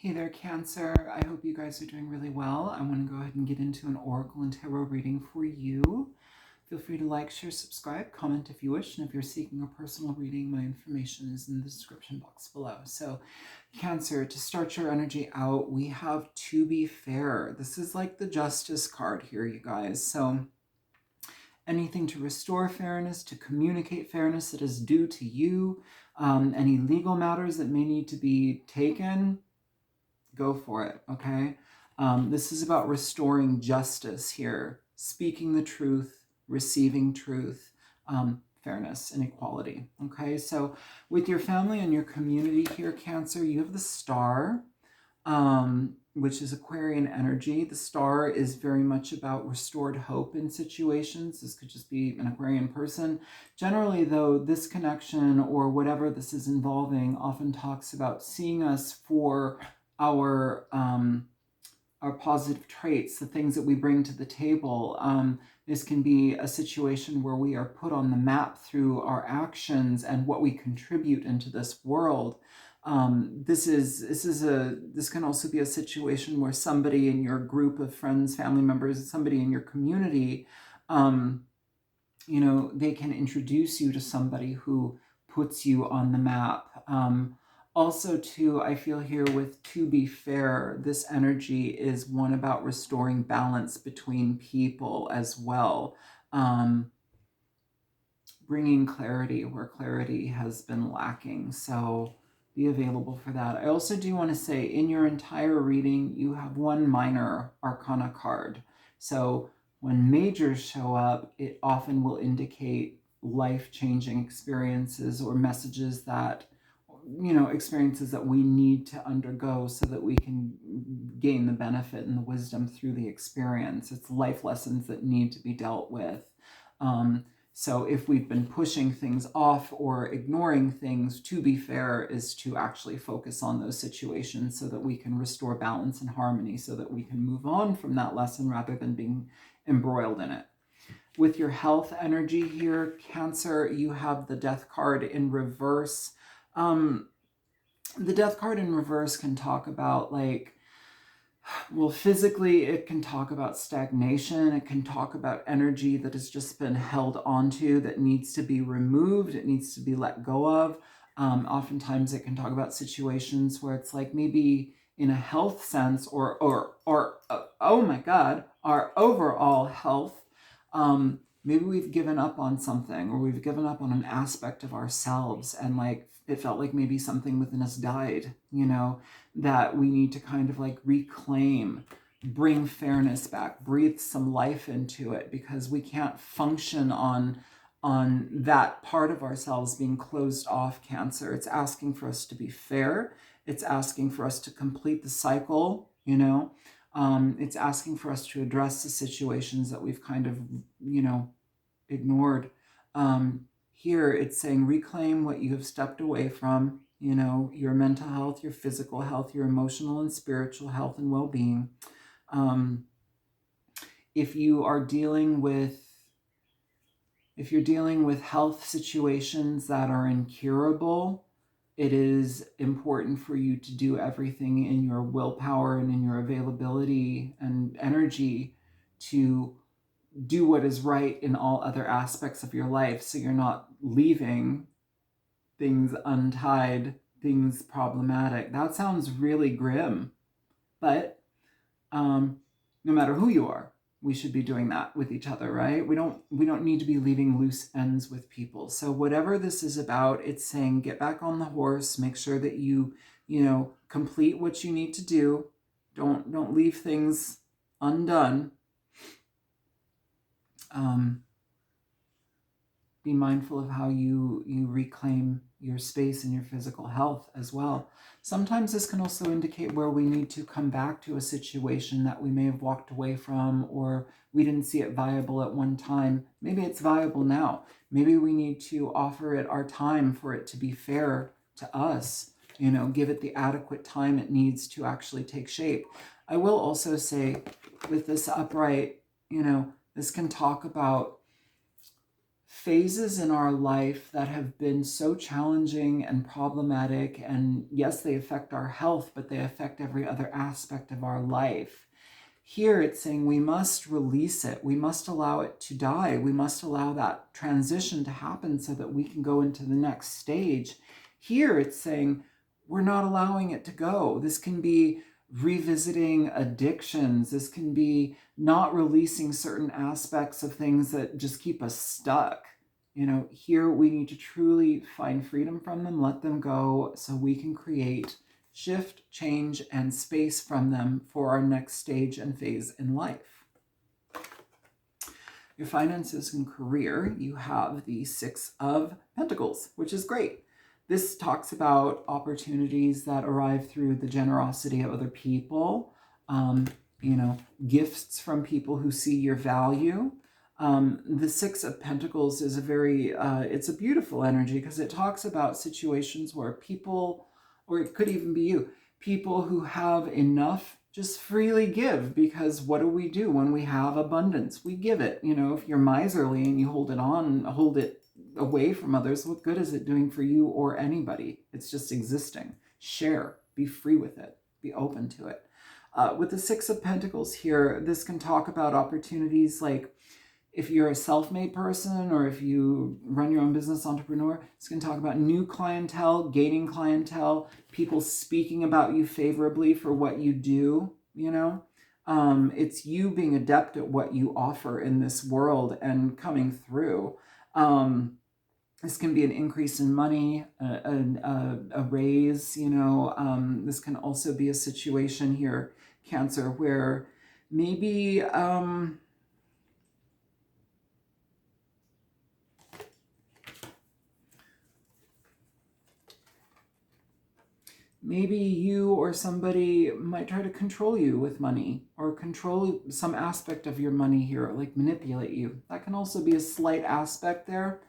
Hey there, Cancer. I hope you guys are doing really well. I want to go ahead and get into an oracle and tarot reading for you. Feel free to like, share, subscribe, comment if you wish, and if you're seeking a personal reading, my information is in the description box below. So, Cancer, to start your energy out, we have to be fair. This is like the Justice card here, you guys. So, anything to restore fairness, to communicate fairness that is due to you, any legal matters that may need to be taken, go for it, okay? This is about restoring justice here, speaking the truth, receiving truth, fairness and equality, okay? So with your family and your community here, Cancer, you have the Star, which is Aquarian energy. The Star is very much about restored hope in situations. This could just be an Aquarian person. Generally, though, this connection or whatever this is involving often talks about seeing us for our positive traits, the things that we bring to the table. This can be a situation where we are put on the map through our actions and what we contribute into this world. This can also be a situation where somebody in your group of friends, family members, somebody in your community, they can introduce you to somebody who puts you on the map. Also, too, I feel here with to be fair, this energy is one about restoring balance between people as well. Bringing clarity where clarity has been lacking. So be available for that. I also do want to say in your entire reading, you have one minor arcana card. So when majors show up, it often will indicate life-changing experiences or messages that experiences that we need to undergo so that we can gain the benefit and the wisdom through the experience. It's life lessons that need to be dealt with. So if we've been pushing things off or ignoring things, to be fair is to actually focus on those situations so that we can restore balance and harmony so that we can move on from that lesson rather than being embroiled in it. With your health energy here, Cancer, you have the Death card in reverse. The Death card in reverse can talk about physically it can talk about stagnation. It can talk about energy that has just been held onto that needs to be removed. It needs to be let go of. Oftentimes it can talk about situations where it's like maybe in a health sense or oh my God, our overall health, maybe we've given up on something or we've given up on an aspect of ourselves and it felt like maybe something within us died, that we need to kind of reclaim, bring fairness back, breathe some life into it, because we can't function on that part of ourselves being closed off, Cancer. It's asking for us to be fair. It's asking for us to complete the cycle, it's asking for us to address the situations that we've kind of, ignored. Here it's saying reclaim what you have stepped away from, your mental health, your physical health, your emotional and spiritual health and well-being. If you're dealing with health situations that are incurable, it is important for you to do everything in your willpower and in your availability and energy to do what is right in all other aspects of your life, so you're not leaving things untied, things problematic. That sounds really grim, but no matter who you are, we should be doing that with each other, right? We don't need to be leaving loose ends with people. So whatever this is about, it's saying get back on the horse, make sure that you complete what you need to do. Don't leave things undone. Be mindful of how you reclaim your space and your physical health as well. Sometimes this can also indicate where we need to come back to a situation that we may have walked away from, or we didn't see it viable at one time. Maybe it's viable now. Maybe we need to offer it our time for it to be fair to us, give it the adequate time it needs to actually take shape. I will also say with this upright, this can talk about phases in our life that have been so challenging and problematic, and yes, they affect our health, but they affect every other aspect of our life. Here it's saying we must release it. We must allow it to die. We must allow that transition to happen so that we can go into the next stage. Here it's saying we're not allowing it to go. This can be revisiting addictions. This can be not releasing certain aspects of things that just keep us stuck. Here we need to truly find freedom from them, let them go, so we can create shift, change, and space from them for our next stage and phase in life. Your finances and career, you have the Six of Pentacles, which is great. This talks about opportunities that arrive through the generosity of other people, gifts from people who see your value. The Six of Pentacles is it's a beautiful energy because it talks about situations where people, or it could even be you, people who have enough just freely give, because what do we do when we have abundance? We give it. If you're miserly and you hold it away from others, what good is it doing for you or anybody? It's just existing. Share, be free with it, be open to it. With the Six of Pentacles here, this can talk about opportunities like if you're a self-made person or if you run your own business, entrepreneur. It's going to talk about new clientele, gaining clientele, people speaking about you favorably for what you do, It's you being adept at what you offer in this world and coming through. This can be an increase in money, a raise, This can also be a situation here, Cancer, where maybe maybe you or somebody might try to control you with money, or control some aspect of your money here, like manipulate you. That can also be a slight aspect there.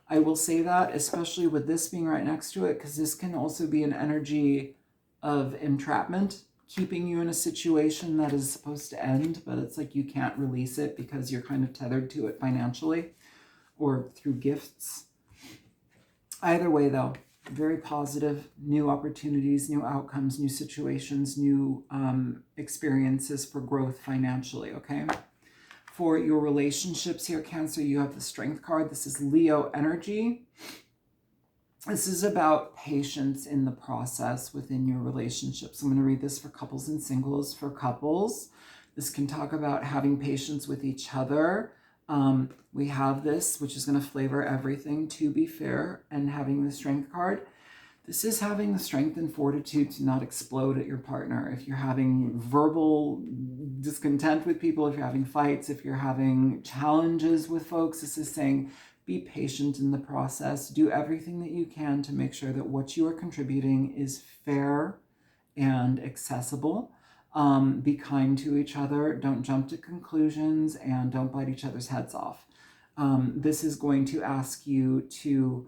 I will say that, especially with this being right next to it, because this can also be an energy of entrapment, keeping you in a situation that is supposed to end, but it's like you can't release it because you're kind of tethered to it financially or through gifts. Either way, though, very positive, new opportunities, new outcomes, new situations, new experiences for growth financially, okay? For your relationships here, Cancer, you have the Strength card. This is Leo energy. This is about patience in the process within your relationships. I'm going to read this for couples and singles. For couples, this can talk about having patience with each other. We have this, which is going to flavor everything, to be fair, and having the Strength card. This is having the strength and fortitude to not explode at your partner. If you're having verbal discontent with people, if you're having fights, if you're having challenges with folks, this is saying be patient in the process. Do everything that you can to make sure that what you are contributing is fair and accessible. Be kind to each other. Don't jump to conclusions, and don't bite each other's heads off. This is going to ask you to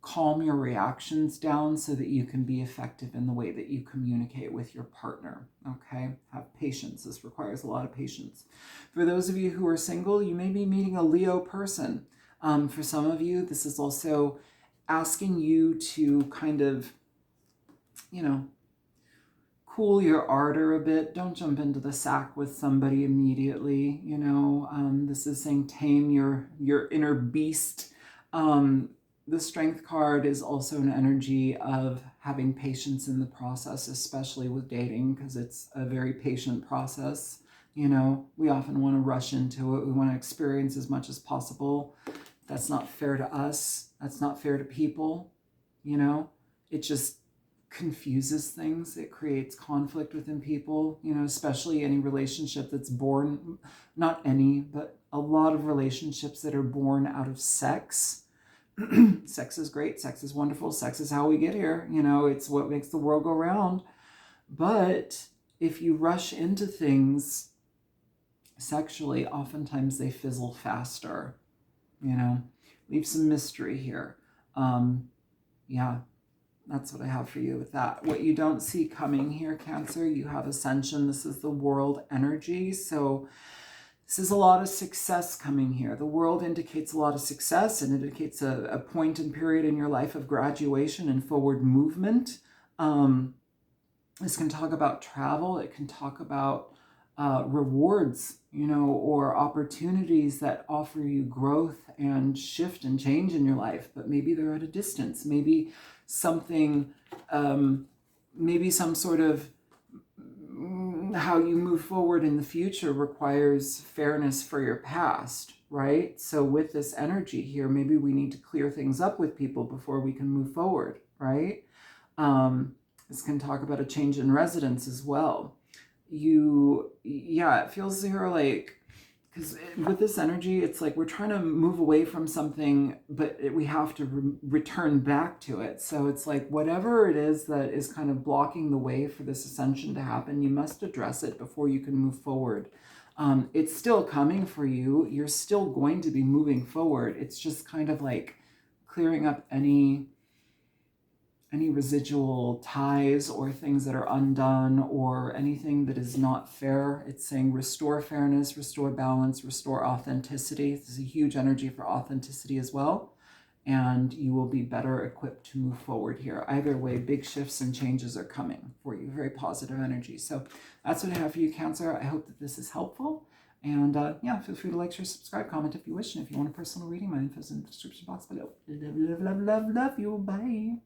calm your reactions down so that you can be effective in the way that you communicate with your partner, okay? Have patience. This requires a lot of patience. For those of you who are single, you may be meeting a Leo person. For some of you, this is also asking you to kind of, cool your ardor a bit. Don't jump into the sack with somebody immediately, This is saying tame your inner beast. The Strength card is also an energy of having patience in the process, especially with dating, because it's a very patient process. We often want to rush into it. We want to experience as much as possible. That's not fair to us. That's not fair to people. It just confuses things. It creates conflict within people, especially any relationship that's born, not any, but a lot of relationships that are born out of sex. Sex is great. Sex is wonderful. Sex is how we get here. It's what makes the world go round. But if you rush into things sexually, oftentimes they fizzle faster. Leave some mystery here. Yeah, that's what I have for you with that. What you don't see coming here, Cancer, you have Ascension. This is the world energy. So This is a lot of success coming here. The world indicates a lot of success and indicates a point and period in your life of graduation and forward movement. This can talk about travel. It can talk about rewards, or opportunities that offer you growth and shift and change in your life, but maybe they're at a distance. Maybe something, maybe some sort of how you move forward in the future requires fairness for your past, right? So with this energy here, maybe we need to clear things up with people before we can move forward, right? This can talk about a change in residence as well. It feels here like, because with this energy, it's like we're trying to move away from something, but we have to return back to it. So it's like whatever it is that is kind of blocking the way for this ascension to happen, you must address it before you can move forward. It's still coming for you. You're still going to be moving forward. It's just kind of like clearing up any residual ties or things that are undone or anything that is not fair. It's saying restore fairness, restore balance, restore authenticity. This is a huge energy for authenticity as well. And you will be better equipped to move forward here. Either way, big shifts and changes are coming for you. Very positive energy. So that's what I have for you, Cancer. I hope that this is helpful. And feel free to like, share, subscribe, comment if you wish. And if you want a personal reading, my info is in the description box below. Love, love, love, love, love you. Bye.